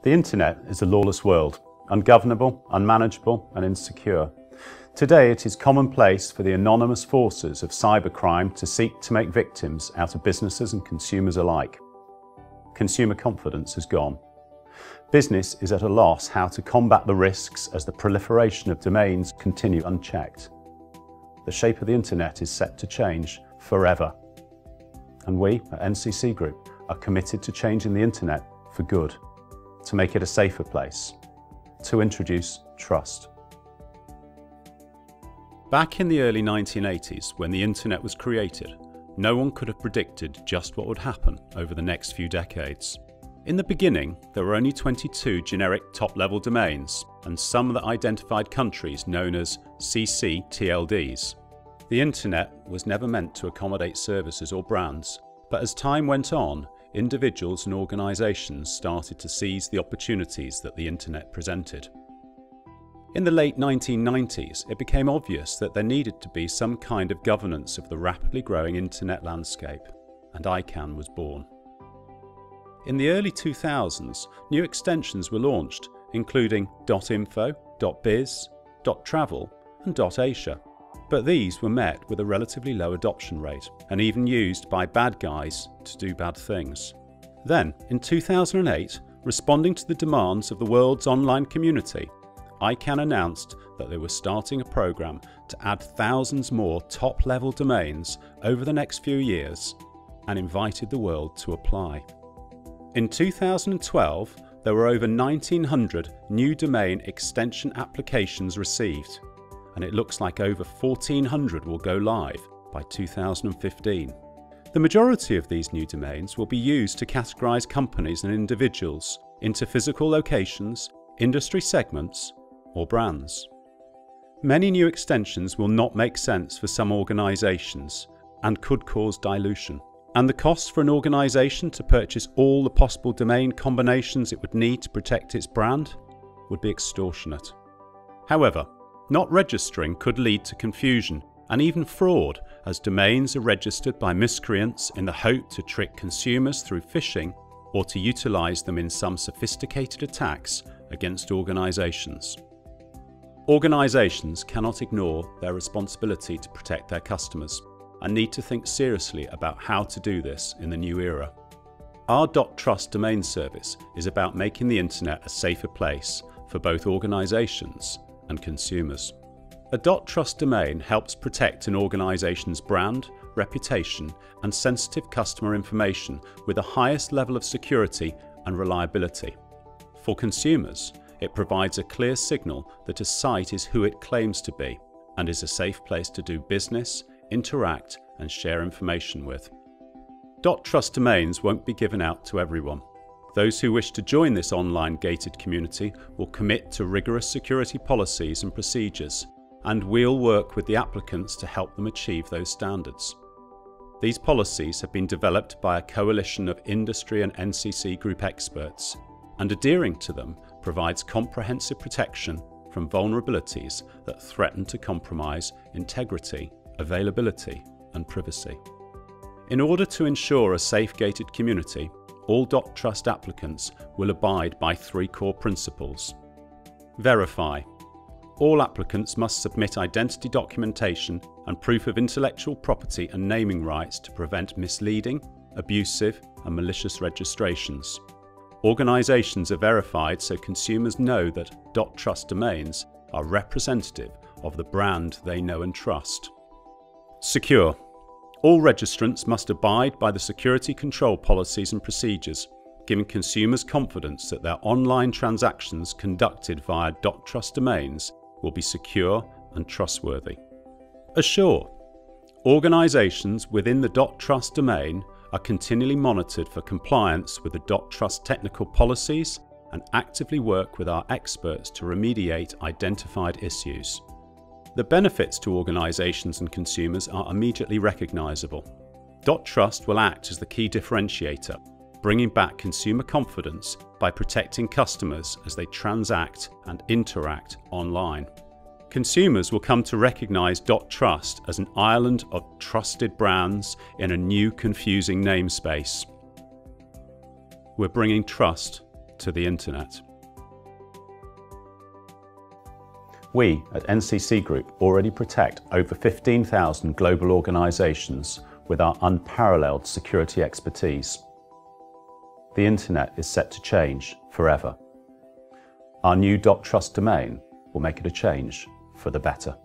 The internet is a lawless world, ungovernable, unmanageable and insecure. Today it is commonplace for the anonymous forces of cybercrime to seek to make victims out of businesses and consumers alike. Consumer confidence has gone. Business is at a loss how to combat the risks as the proliferation of domains continue unchecked. The shape of the internet is set to change forever. And we at NCC Group are committed to changing the internet for good, to make it a safer place, to introduce trust. Back in the early 1980s, when the internet was created, no one could have predicted just what would happen over the next few decades. In the beginning, there were only 22 generic top-level domains and some that identified countries known as CC/TLDs. The internet was never meant to accommodate services or brands, but as time went on, individuals and organisations started to seize the opportunities that the internet presented. In the late 1990s, it became obvious that there needed to be some kind of governance of the rapidly growing internet landscape, and ICANN was born. In the early 2000s, new extensions were launched, including .info, .biz, .travel and .asia. But these were met with a relatively low adoption rate and even used by bad guys to do bad things. Then, in 2008, responding to the demands of the world's online community, ICANN announced that they were starting a program to add thousands more top-level domains over the next few years and invited the world to apply. In 2012, there were over 1,900 new domain extension applications received, and it looks like over 1,400 will go live by 2015. The majority of these new domains will be used to categorise companies and individuals into physical locations, industry segments or brands. Many new extensions will not make sense for some organisations and could cause dilution. And the cost for an organisation to purchase all the possible domain combinations it would need to protect its brand would be extortionate. However, not registering could lead to confusion and even fraud, as domains are registered by miscreants in the hope to trick consumers through phishing or to utilise them in some sophisticated attacks against organisations. Organisations cannot ignore their responsibility to protect their customers and need to think seriously about how to do this in the new era. Our .trust domain service is about making the internet a safer place for both organisations and consumers. A .trust domain helps protect an organisation's brand, reputation and sensitive customer information with the highest level of security and reliability. For consumers, it provides a clear signal that a site is who it claims to be and is a safe place to do business, interact and share information with. .trust domains won't be given out to everyone. Those who wish to join this online gated community will commit to rigorous security policies and procedures, and we'll work with the applicants to help them achieve those standards. These policies have been developed by a coalition of industry and NCC Group experts, and adhering to them provides comprehensive protection from vulnerabilities that threaten to compromise integrity, availability and privacy. In order to ensure a safe gated community, all .trust applicants will abide by 3 core principles. Verify. All applicants must submit identity documentation and proof of intellectual property and naming rights to prevent misleading, abusive and malicious registrations. Organisations are verified so consumers know that .trust domains are representative of the brand they know and trust. Secure. All registrants must abide by the security control policies and procedures, giving consumers confidence that their online transactions conducted via .trust domains will be secure and trustworthy. Assure. Organisations within the .trust domain are continually monitored for compliance with the .trust technical policies and actively work with our experts to remediate identified issues. The benefits to organisations and consumers are immediately recognisable. .trust will act as the key differentiator, bringing back consumer confidence by protecting customers as they transact and interact online. Consumers will come to recognise .trust as an island of trusted brands in a new confusing namespace. We're bringing trust to the Internet. We at NCC Group already protect over 15,000 global organisations with our unparalleled security expertise. The Internet is set to change forever. Our new .trust domain will make it a change for the better.